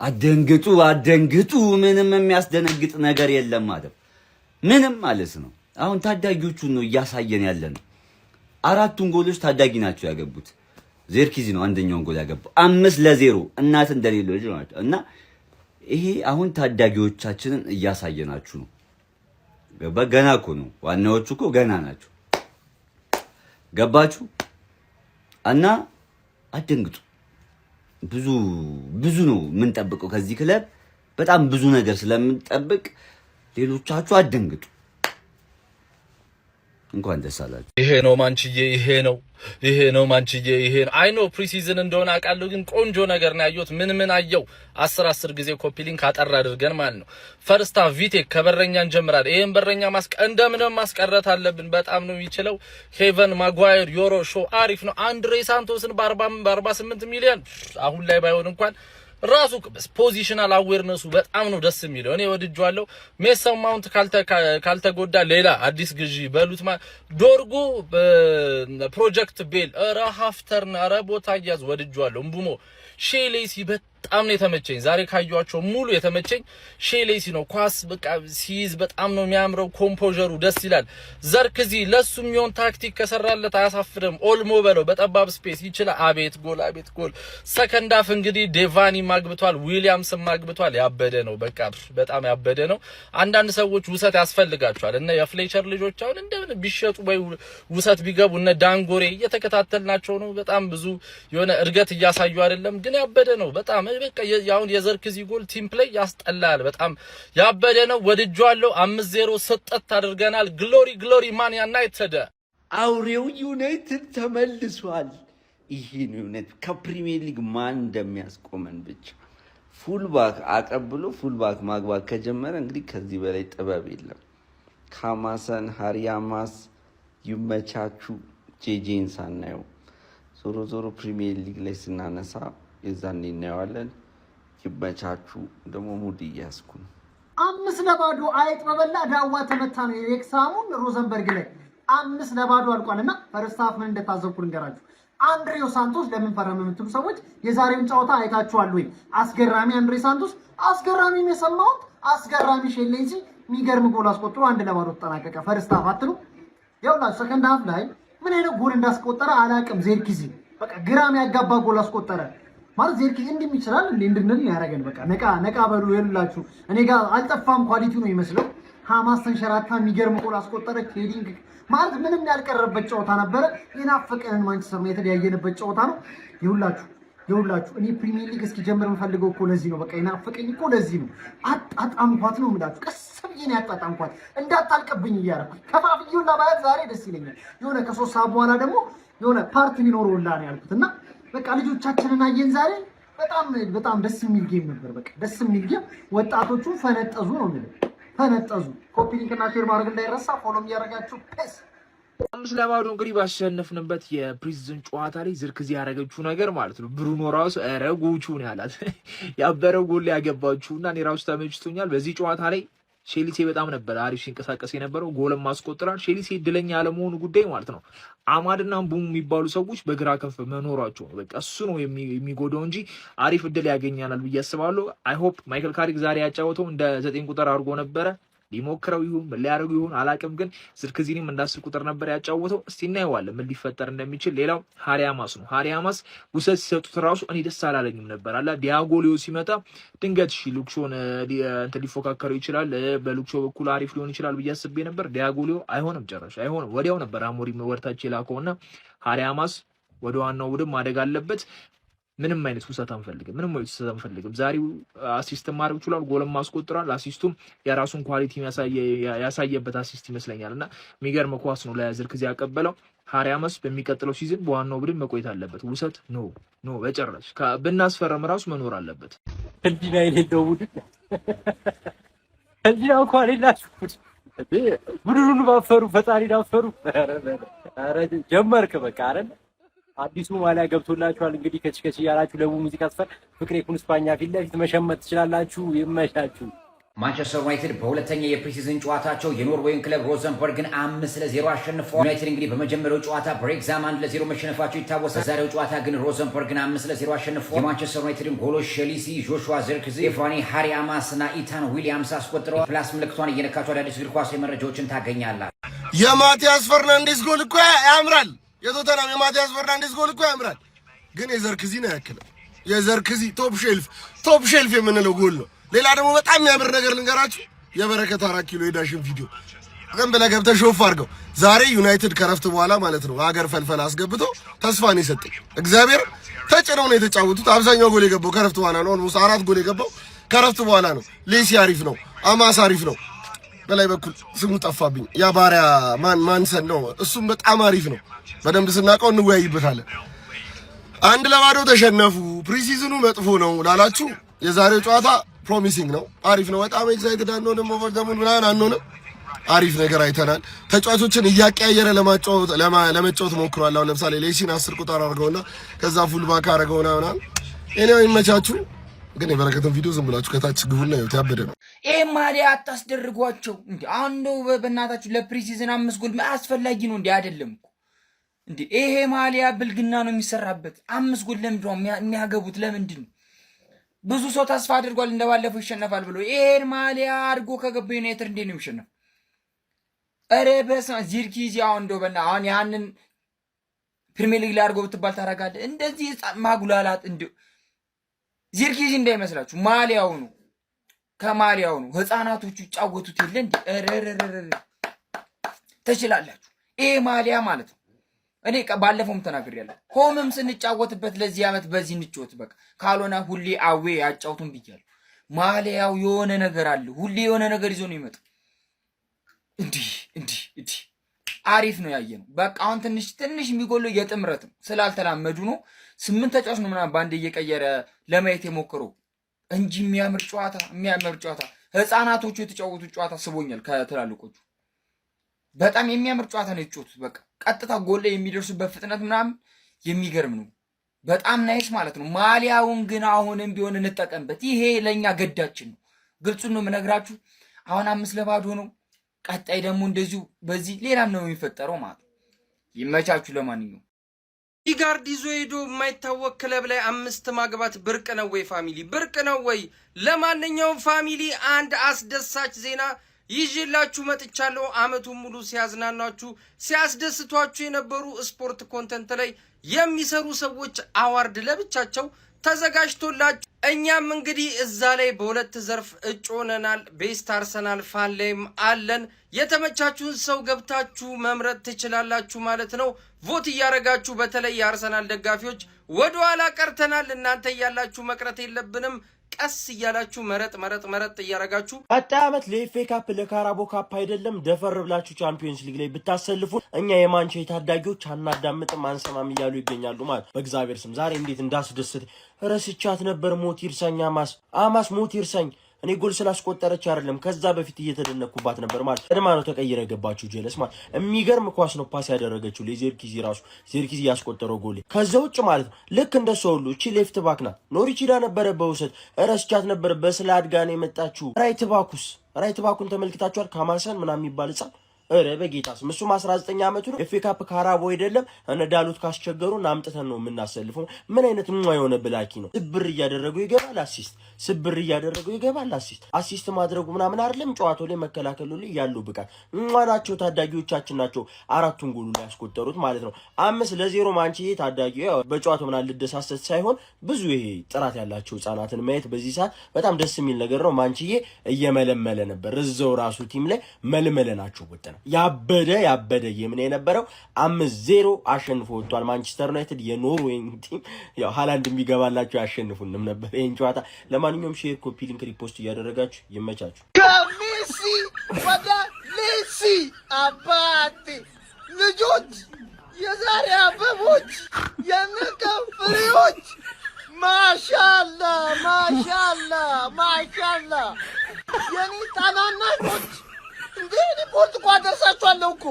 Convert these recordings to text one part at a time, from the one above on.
አደንግጡ ምንም የሚያስደነግጥ ነገር የለም ማለት ምንም ማለት ነው። አሁን ታዳጊዎቹን ነው እያሳየን ያለነው። አራቱን ጎሎች ታዳጊ ናቸው ያገቡት። ዜርኪዚ ነው አንደኛውን ጎል ያገባው 5-0 እናት እንደሌለው ልጅ ማለት እና ይሄ አሁን ታዳጊዎቻችንን እያሳየናችሁ ነው። ገና እኮ ነው ዋናዎቹ እኮ ገና ናቸው። ገባችሁ? እና አደንግጡ። ብዙ ነው የምንጠብቀው ከዚህ ክለብ በጣም ብዙ ነገር ስለምንጠብቅ ሌሎቻችሁ አደንግጡ። እንኳን ደስ አላችሁ። ይሄ ነው ማንችዬ፣ ይሄ ነው ማንችዬ፣ ይሄ ነው። አይ ኖ ፕሪሲዝን እንደሆነ አውቃለሁ፣ ግን ቆንጆ ነገር ነው ያየሁት። ምን አየው? 10 ጊዜ ኮፒ ሊንክ አጠር አድርገን ማለት ነው። ፈርስታ ቪቴክ ከበረኛ እንጀምራለን። ይሄን በረኛ እንደምንም ማስቀረት አለብን። በጣም ነው የሚችለው። ሄቨን ማጓየር ዮሮ ሾ አሪፍ ነው። አንድሬ ሳንቶስን በ48 ሚሊዮን አሁን ላይ ባይሆን እንኳን ራሱ ፖዚሽናል አዌርነሱ በጣም ነው ደስ የሚለው። እኔ ወድጄዋለሁ። ሜሰን ማውንት ካልተጎዳ ሌላ አዲስ ግዢ በሉት ዶርጉ ፕሮጀክት ቤል ሀፍተር ቦታ ያዝ ወድጄዋለሁ። እምቡሞ ሼሌሲ በጣም ነው የተመቸኝ። ዛሬ ካዩዋቸው ሙሉ የተመቸኝ ሼሌሲ ነው። ኳስ በቃ ሲይዝ በጣም ነው የሚያምረው። ኮምፖዠሩ ደስ ይላል። ዘርክዚ ለሱ የሚሆን ታክቲክ ከሰራለት አያሳፍርም። ኦልሞ በለው በጠባብ ስፔስ ይችላል። አቤት ጎል። ሰከንድ አፍ እንግዲህ ዴቫኒ ማግብቷል፣ ዊሊያምስም ማግብቷል። ያበደ ነው፣ በቃ በጣም ያበደ ነው። አንዳንድ ሰዎች ውሰት ያስፈልጋቸዋል። እነ የፍሌቸር ልጆች አሁን እንደምን ቢሸጡ ወይ ውሰት ቢገቡ እነ ዳንጎሬ እየተከታተልናቸው ነው። በጣም ብዙ የሆነ እድገት እያሳዩ አይደለም፣ ግን ያበደ ነው በጣም በቃ ያውን የዘርክዚ ጎል ቲም ፕሌይ ያስጠላል። በጣም ያበደ ነው። ወድጄዋለሁ። 5-0 ሰጠት አድርገናል። ግሎሪ ማን ዩናይትድ አውሬው ዩናይትድ ተመልሷል። ይሄን ዩናይትድ ከፕሪሚየር ሊግ ማን እንደሚያስቆመን ብቻ ፉልባክ አቀብሎ ፉልባክ ማግባት ከጀመረ እንግዲህ ከዚህ በላይ ጥበብ የለም። ካማሰን ሃሪያማስ ይመቻቹ። ጄጄን ሳናየው ዞሮ ፕሪሚየር ሊግ ላይ ስናነሳ የዛኔ እናየዋለን። ይመቻቹ። ደግሞ ሙድ እያስኩ 5-0 አይጥ በበላ ዳዋ ተመታ ነው የኤክሳሙን ሮዘንበርግ ላይ 5-0 አልቋልና ፈርስት ሃፍ ምን እንደታዘብኩ ልንገራችሁ። አንድሬው ሳንቶስ ለምን ፈረመ የምትሉ ሰዎች የዛሬውን ጨዋታ አይታችኋል ወይ? አስገራሚ አንድሬ ሳንቶስ፣ አስገራሚ የሰማሁት አስገራሚ ሼሌንሲ የሚገርም ጎል አስቆጥሮ 1-0 ተጠናቀቀ። ፈርስት ሃፍ አትሉ ያውላችሁ። ሰከንድ ሃፍ ላይ ምን አይነት ጎል እንዳስቆጠረ አላቅም። ዜርኪዚ በቃ ግራም ያጋባ ጎል አስቆጠረ ማለት ዜርኪዚ እንዲም ይችላል እንድንል ያደረገን። በቃ ነቃ በሉ ይላችሁ። እኔ ጋር አልጠፋም ኳሊቲው ነው ይመስለው። ሃማስ ተንሸራታ የሚገርም ጎል አስቆጠረ። ሄዲንግ ማለት ምንም ያልቀረበት ጨዋታ ነበረ። የናፈቀንን ማንቸስተር ነው የተለያየንበት ጨዋታ ነው። ይኸውላችሁ እኔ ፕሪሚየር ሊግ እስኪጀምር የምፈልገው እኮ ለዚህ ነው። በቃ የናፈቀኝ እኮ ለዚህ ነው። አጣጣምኳት ነው የምላችሁ። ቀስ ብዬ ነው ያጣጣምኳት እንዳታልቅብኝ እያደረኩኝ ከፋፍዬውላ ባያት ዛሬ ደስ ይለኛል። የሆነ ከ3 ሰዓት በኋላ ደግሞ የሆነ ፓርቲ ቢኖረውላ ነው ያልኩት እና በቃ ልጆቻችንን አየን ዛሬ። በጣም ደስ የሚል ጌም ነበር። በቃ ደስ የሚል ጌም። ወጣቶቹ ፈነጠዙ ነው የሚለው ፈነጠዙ። ኮፒ ሊንክና ሼር ማድረግ እንዳይረሳ። ፎሎም እያደረጋችሁ ፔስ 5-0 እንግዲህ ባሸነፍንበት የፕሪዝን ጨዋታ ላይ ዝርክዚ ያደረገችው ነገር ማለት ነው። ብሩኖ ራሱ ኧረ ጎቹን ያላት ያበረው ጎል ያገባችውና እኔ ራሱ ተመችቶኛል። በዚህ ጨዋታ ላይ ሼሊሴ በጣም ነበር አሪፍ ሲንቀሳቀስ የነበረው። ጎልም ማስቆጥራል። ሼሊሴ እድለኛ ያለመሆኑ ጉዳይ ማለት ነው አማድና ቡም የሚባሉ ሰዎች በግራ ከፍ መኖራቸው ነው። በቃ እሱ ነው የሚጎዳው እንጂ አሪፍ እድል ያገኛናል ብዬ አስባለሁ። አይ ሆፕ ማይክል ካሪክ ዛሬ ያጫወተው እንደ 9 ቁጥር አድርጎ ነበረ። ሊሞክረው ይሁን ምን ሊያደርጉ ይሁን አላቅም፣ ግን ዝርክዚንም እንደ 10 ቁጥር ነበር ያጫወተው። እስቲ እናየዋለን ምን ሊፈጠር እንደሚችል። ሌላው ሃሪያማስ ነው። ሃሪያማስ ውሰት ሲሰጡት ራሱ እኔ ደስ አላለኝም ነበር አላ ዲያጎሊዮ ሲመጣ ድንገት ሉክሾን እንትን ሊፎካከረው ይችላል፣ በሉክሾ በኩል አሪፍ ሊሆን ይችላል ብዬ አስቤ ነበር። ዲያጎሊዮ አይሆንም፣ ጭራሽ አይሆንም። ወዲያው ነበር አሞሪም ወርታች የላከውና ሃሪያማስ ወደ ዋናው ቡድን ማደግ አለበት። ምንም አይነት ውሰት አንፈልግም። ዛሬው አሲስት ማድረግ ይችላል፣ ጎልም ማስቆጥራል። አሲስቱም የራሱን ኳሊቲ ያሳየበት አሲስት ይመስለኛልና የሚገርም ኳስ ነው ለዝርክዚ ያቀበለው። ሃሪያማስ በሚቀጥለው ሲዝን በዋናው ቡድን መቆየት አለበት። ውሰት ኖ በጨራሽ ብናስፈረም ራሱ መኖር አለበት። እንዲና የሌለው ቡድን እንዲና እንኳን የላችሁ ቡድኑን ባፈሩ ፈጣሪ ዳፈሩ። ኧረ ጀመርክ በቃ አይደል? አዲሱ ማሊያ ገብቶላችኋል። እንግዲህ ከችከች ያላችሁ ለቡ ሙዚቃ ስፈር ፍቅሬ ኩን ስፓኛ ፊት ለፊት መሸመት ትችላላችሁ። ይመሻችሁ። ማንቸስተር ዩናይትድ በሁለተኛ የፕሪሲዝን ጨዋታቸው የኖርዌይን ክለብ ሮዘንበርግን 5-0 አሸንፈዋል። ዩናይትድ እንግዲህ በመጀመሪያው ጨዋታ በሬክዛም 1-0 መሸነፋቸው ይታወሳል። በዛሬው ጨዋታ ግን ሮዘንበርግን 5-0 አሸንፈዋል። የማንቸስተር ዩናይትድን ጎሎች ሼሊሲ፣ ጆሹዋ ዚርክዚ፣ ስቴፋኒ ሃሪ አማስና ኢታን ዊሊያምስ አስቆጥረዋል። ፕላስ ምልክቷን እየነካችሁ አዳዲስ እግር ኳስ መረጃዎችን ታገኛላችሁ። የማቲያስ ፈርናንዴዝ ጎል እኮ ያምራል። የቶተናም የማቲያስ ፈርናንዴዝ ጎል እኮ ያምራል፣ ግን የዘርክዚ ነው ያክለው። የዘርክዚ ቶፕ ሼልፍ የምንለው ጎል ነው። ሌላ ደግሞ በጣም የሚያምር ነገር ልንገራችሁ። የበረከት 4 ኪሎ የዳሽን ቪዲዮ ቀን ብለህ ገብተህ ሾፍ አድርገው። ዛሬ ዩናይትድ ከረፍት በኋላ ማለት ነው ሀገር ፈልፈል አስገብቶ ተስፋን የሰጠኝ እግዚአብሔር ተጭነው ነው የተጫወቱት። አብዛኛው ጎል የገባው ከረፍት በኋላ ነው። ኦልሞስት 4 ጎል የገባው ከረፍት በኋላ ነው። ሌሲ አሪፍ ነው፣ አማስ አሪፍ ነው። በላይ በኩል ስሙ ጠፋብኝ። ያ ባሪያ ማንሰን ነው፣ እሱም በጣም አሪፍ ነው። በደንብ ስናውቀው እንወያይበታለን። 1-0 ተሸነፉ። ፕሪሲዝኑ መጥፎ ነው ላላችሁ የዛሬው ጨዋታ ፕሮሚሲንግ ነው፣ አሪፍ ነው። በጣም ኤክሳይትድ አንሆንም፣ ኦቨርደሙን ምናምን አንሆንም። አሪፍ ነገር አይተናል። ተጫዋቾችን እያቀያየረ ለመጫወት ሞክሯል። አሁን ለምሳሌ ሌሲን 10 ቁጥር አድርገውና ከዛ ፉልባክ አድርገውና ምናምን እኔው ይመቻችሁ። ግን የበረከትን ቪዲዮ ዝም ብላችሁ ከታች ግቡና ይኸው ያበደ ነው። ይሄ ማሊያ አታስደርጓቸው እንዴ! አንዱ በእናታችሁ ለፕሪሲዝን 5 ጎል አስፈላጊ ነው እንዴ? አይደለም እኮ እንዴ! ይሄ ማሊያ ብልግና ነው የሚሰራበት። 5 ጎል ለምንድን ነው የሚያገቡት? ለምንድን ነው? ብዙ ሰው ተስፋ አድርጓል እንደባለፈው ይሸነፋል ብሎ። ይሄን ማሊያ አድርጎ ከገባ ዩናይትድ እንዴት ነው የሚሸነፍ? ኧረ በስመ አብ ዚርክዚ አሁን እንደው አሁን ያንን ፕሪሚየር ሊግ ላይ አድርጎ ብትባል ታደርጋለህ? እንደዚህ ማጉላላት እንደው ዚርክዚ እንዳይመስላችሁ ማሊያው ነው፣ ከማሊያው ነው። ህፃናቶቹ ይጫወቱት የለ እንዴ? ኧረ ተችላላችሁ። ይሄ ማሊያ ማለት ነው። እኔ ባለፈውም ተናግሬያለሁ። ሆምም ስንጫወትበት ለዚህ ዓመት በዚህ እንጫወት በቃ፣ ካልሆነ ሁሌ አዌ ያጫውቱን ብያለሁ። ማሊያው የሆነ ነገር አለ፣ ሁሌ የሆነ ነገር ይዞ ነው ይመጣ። እንዲህ አሪፍ ነው ያየነው። በቃ አሁን ትንሽ የሚጎለው የጥምረት ነው፣ ስላልተላመዱ ነው። 8 ተጫዋች ነው ምናምን ባንዴ እየቀየረ ለማየት የሞከረው እንጂ የሚያምር ጨዋታ ህፃናቶቹ የተጫወቱት ጨዋታ ስቦኛል ከትላልቆቹ። በጣም የሚያምር ጨዋታ ነው የተጫወቱት። በቃ ቀጥታ ጎል ላይ የሚደርሱበት ፍጥነት ምናምን የሚገርም ነው። በጣም ናይስ ማለት ነው። ማሊያውን ግን አሁንም ቢሆን እንጠቀምበት። ይሄ ለኛ ገዳችን ነው። ግልጹን ነው የምነግራችሁ። አሁን 5-0 ነው። ቀጣይ ደግሞ እንደዚሁ በዚህ ሌላም ነው የሚፈጠረው ማለት ነው። ይመቻችሁ። ለማንኛውም ኢጋርድ ይዞ ሄዶ የማይታወቅ ክለብ ላይ 5 ማግባት ብርቅ ነው ወይ ፋሚሊ? ብርቅ ነው ወይ? ለማንኛውም ፋሚሊ አንድ አስደሳች ዜና ይዤላችሁ መጥቻለሁ። አመቱን ሙሉ ሲያዝናናችሁ ሲያስደስቷችሁ የነበሩ ስፖርት ኮንተንት ላይ የሚሰሩ ሰዎች አዋርድ ለብቻቸው ተዘጋጅቶላችሁ እኛም እንግዲህ እዛ ላይ በሁለት ዘርፍ እጩ ሆነናል። ቤስት አርሰናል ፋን ላይም አለን። የተመቻችሁን ሰው ገብታችሁ መምረጥ ትችላላችሁ ማለት ነው። ቮት እያረጋችሁ በተለይ የአርሰናል ደጋፊዎች ወደኋላ ቀርተናል፣ እናንተ እያላችሁ መቅረት የለብንም። ቀስ እያላችሁ መረጥ እያረጋችሁ ቀጣይ ዓመት ለኤፍኤ ካፕ ለካራቦ ካፕ አይደለም ደፈር ብላችሁ ቻምፒዮንስ ሊግ ላይ ብታሰልፉ እኛ የማንቸስተር ታዳጊዎች አናዳምጥም አንሰማም እያሉ ይገኛሉ ማለት በእግዚአብሔር ስም። ዛሬ እንዴት እንዳስደስት ረስቻት ነበር። ሞት ይርሳኝ አማስ ሞት ይርሳኝ። እኔ ጎል ስላስቆጠረች አይደለም ከዛ በፊት እየተደነኩባት ነበር ማለት ቀድማ ነው ተቀይረ ገባችሁ ጀለስ ማለት የሚገርም ኳስ ነው ፓስ ያደረገችው ለዜርኪዚ ራሱ ዜርኪዚ ያስቆጠረው ጎል ከዛ ውጭ ማለት ነው። ልክ እንደሱ ሁሉ እቺ ሌፍት ባክ ናት ኖሪች ዳ ነበር በውሰት ረስቻት ነበር በስላድ ጋር ነው የመጣችው። ራይት ባኩን ተመልክታችኋል? ካማሰን ምናምን የሚባል ህፃን እረ በጌታስ እሱም 19 ዓመቱ ነው። ኤፍኤ ካፕ ካራቦ አይደለም እነ ዳሉት ካስቸገሩን አምጥተን ነው የምናሰልፈው። ምን አይነት የሆነ ብላኪ ነው። ስብር እያደረገው ይገባል አሲስት ማድረጉ ምናምን አይደለም ጨዋታው ላይ መከላከሉ ላይ ያለው ብቃት ናቸው። ታዳጊዎቻችን ናቸው 4ቱን ጎል ላይ ያስቆጠሩት ማለት ነው። 5-0 ማንቸስተር ታዳጊ በጨዋታው ምናምን ልደሳሰት ሳይሆን ብዙ ይሄ ጥራት ያላቸው ህፃናትን ማየት በዚህ ሰዓት በጣም ደስ የሚል ነገር ነው። ማንቸስተር እየመለመለ ነበር እዛው ራሱ ቲም ላይ መልመለ ናቸው ወጣ ያበደ የምን የነበረው 5-0 አሸንፎ ወጥቷል ማንቸስተር ዩናይትድ። የኖርዌይ ቲም ያው ሃላንድ የሚገባላቸው ያሸንፉንም ነበር ይሄን ጨዋታ። ለማንኛውም ሼር፣ ኮፒ ሊንክ፣ ሪፖስት እያደረጋችሁ ይመቻችሁ። ከሜሲ ወደ ሌሲ አባቴ ልጆች የዛሬ አበቦች የነገው ፍሬዎች ማሻአላ የኔ ታናናሾች እንዴ ሪፖርት እኮ አደርሳችኋለሁ እኮ።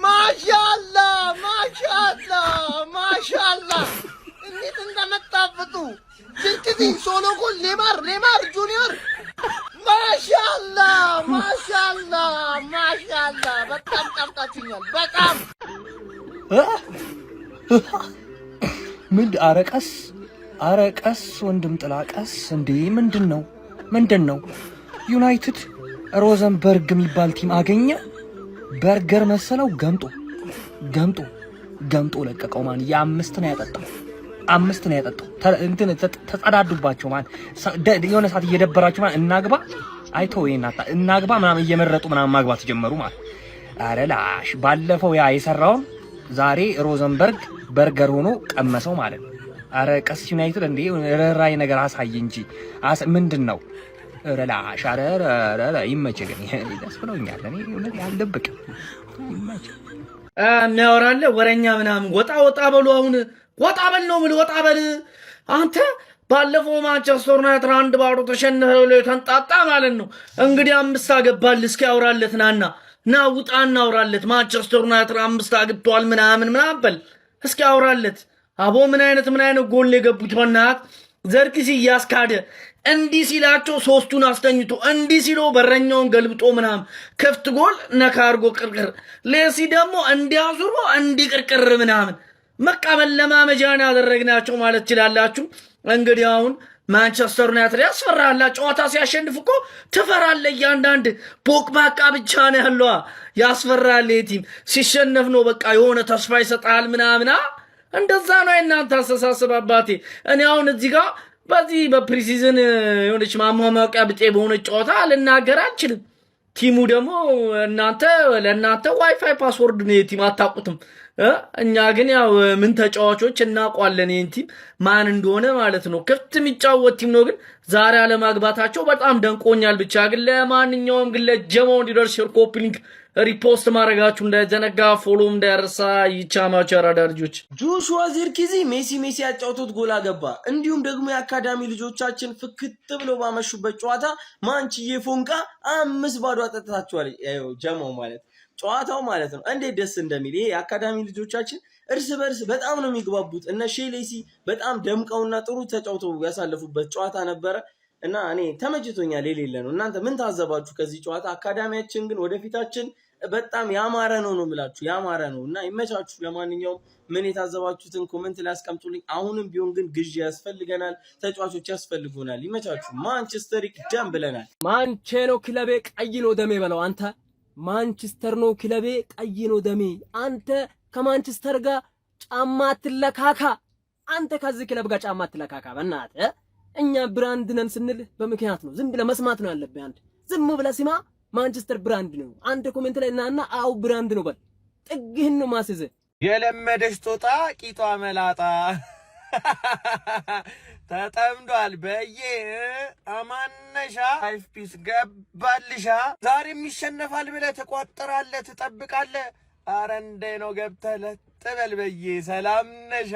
ማሻአላ እንዴት እንደመጣፈጡ ጅንክዚ ሶሎጎል ኔማር ጁኒየር ማሻአላ በጣም ጣፍጣችኛል በጣም ምን አረቀስ ወንድም ጥላቀስ እንዴ ምንድነው ዩናይትድ ሮዘንበርግ የሚባል ቲም አገኘ በርገር መሰለው ገምጦ ለቀቀው ማን የአምስት ነው ያጠጣው እንትን ተጻዳዱባቸው ማን የሆነ ሰዓት እየደበራቸው ማን እናግባ ምናምን እየመረጡ ምናምን ማግባት ጀመሩ ማለት አረላሽ ባለፈው ያ የሰራውን ዛሬ ሮዘንበርግ በርገር ሆኖ ቀመሰው ማለት ነው። አረ ቀስ ዩናይትድ እንዴ ራይ ነገር አሳይ እንጂ ምንድነው? ረላሽ አረ ይመችህ ግን ደስ ብሎኛል። እኔ እውነት ያልደብቅም ይመችህ የሚያወራለ ወረኛ ምናምን ወጣ በሉ። አሁን ወጣ በል ነው ምን ወጣ በል አንተ። ባለፈው ማንቸስተር ዩናይትድ 1-0 ተሸነፈው ተንጣጣ ማለት ነው። እንግዲህ 5 አገባል። እስኪ አውራለት ና ውጣ እናውራለት። ማንቸስተር ዩናይትድ 5 አግብቷል ምናምን በል እስኪ አውራለት። አቦ ምን አይነት ጎል የገቡት በእናት ዘርክሲ እያስካደ እንዲህ ሲላቸው ሶስቱን አስተኝቶ እንዲህ ሲሎ በረኛውን ገልብጦ ምናምን ክፍት ጎል ነካ አድርጎ ቅርቅር ሌሲ ደግሞ እንዲያዙሮ እንዲቅርቅር ምናምን መቃበል ለማመጃን ያደረግናቸው ማለት ይችላልላችሁ። እንግዲህ አሁን ማንቸስተር ዩናይትድ ያስፈራል። ጨዋታ ሲያሸንፍ እኮ ትፈራለህ። እያንዳንድ ቦቅባቃ ብቻ ነው ያለው። ያስፈራል። ቲም ሲሸነፍ ነው በቃ የሆነ ተስፋ ይሰጣል ምናምን። እንደዛ ነው የእናንተ አስተሳሰብ አባቴ። እኔ አሁን እዚህ ጋር በዚህ በፕሪሲዝን የሆነች ማሟሟቂያ ብጤ በሆነች ጨዋታ ልናገር አልችልም። ቲሙ ደግሞ ለእናንተ ዋይፋይ ፓስወርድ ነው የቲም አታውቁትም። እኛ ግን ያው ምን ተጫዋቾች እናውቋለን ይህን ቲም ማን እንደሆነ ማለት ነው። ክፍት የሚጫወት ቲም ነው። ግን ዛሬ አለማግባታቸው በጣም ደንቆኛል። ብቻ ግን ለማንኛውም ግን ለጀማው እንዲደርስ ኮፒ ሊንክ ሪፖስት ማድረጋችሁ እንዳይዘነጋ፣ ፎሎ እንዳይረሳ። ይቻማችሁ አራዳ ልጆች። ጆሹዋ ዚርክዚ ሜሲ ያጫውቶት ጎል አገባ። እንዲሁም ደግሞ የአካዳሚ ልጆቻችን ፍክት ብለው ባመሹበት ጨዋታ ማንችዬ ፎንቃ 5-0 አጠጥታቸዋል። ጀማው ማለት ጨዋታው ማለት ነው እንዴት ደስ እንደሚል። ይሄ የአካዳሚ ልጆቻችን እርስ በርስ በጣም ነው የሚግባቡት። እነ ሼሌሲ በጣም ደምቀውና ጥሩ ተጫውተው ያሳለፉበት ጨዋታ ነበረ እና እኔ ተመችቶኛል። የሌለ ነው። እናንተ ምን ታዘባችሁ ከዚህ ጨዋታ? አካዳሚያችን ግን ወደፊታችን በጣም ያማረ ነው የምላችሁ፣ ያማረ ነው እና ይመቻችሁ። ለማንኛውም ምን የታዘባችሁትን ኮሜንት ላይ አስቀምጡልኝ። አሁንም ቢሆን ግን ግዢ ያስፈልገናል፣ ተጫዋቾች ያስፈልጉናል። ይመቻችሁ። ማንቸስተር ይቅደም ብለናል። ማንቼ ነው ክለቤ ቀይ ነው ደሜ በለው አንተ። ማንቸስተር ነው ክለቤ ቀይ ነው ደሜ። አንተ ከማንቸስተር ጋር ጫማ አትለካካ። አንተ ከዚህ ክለብ ጋር ጫማ አትለካካ በእናትህ። እኛ ብራንድ ነን ስንል በምክንያት ነው። ዝም ብለህ መስማት ነው ያለብህ። አንተ ዝም ብለህ ስማ። ማንቸስተር ብራንድ ነው። አንተ ኮሜንት ላይ እናና አው ብራንድ ነው በል። ጥግህን ነው ማስዘ የለመደሽ ጦጣ ቂጧ መላጣ ተጠምዷል በየ አማነሻ ላይፍ ፒስ ገባልሻ። ዛሬም ይሸነፋል ብለህ ተቋጥራለህ ትጠብቃለህ። አረ እንዴ ነው ገብተህ ለጥበል በየ ሰላም ነሻ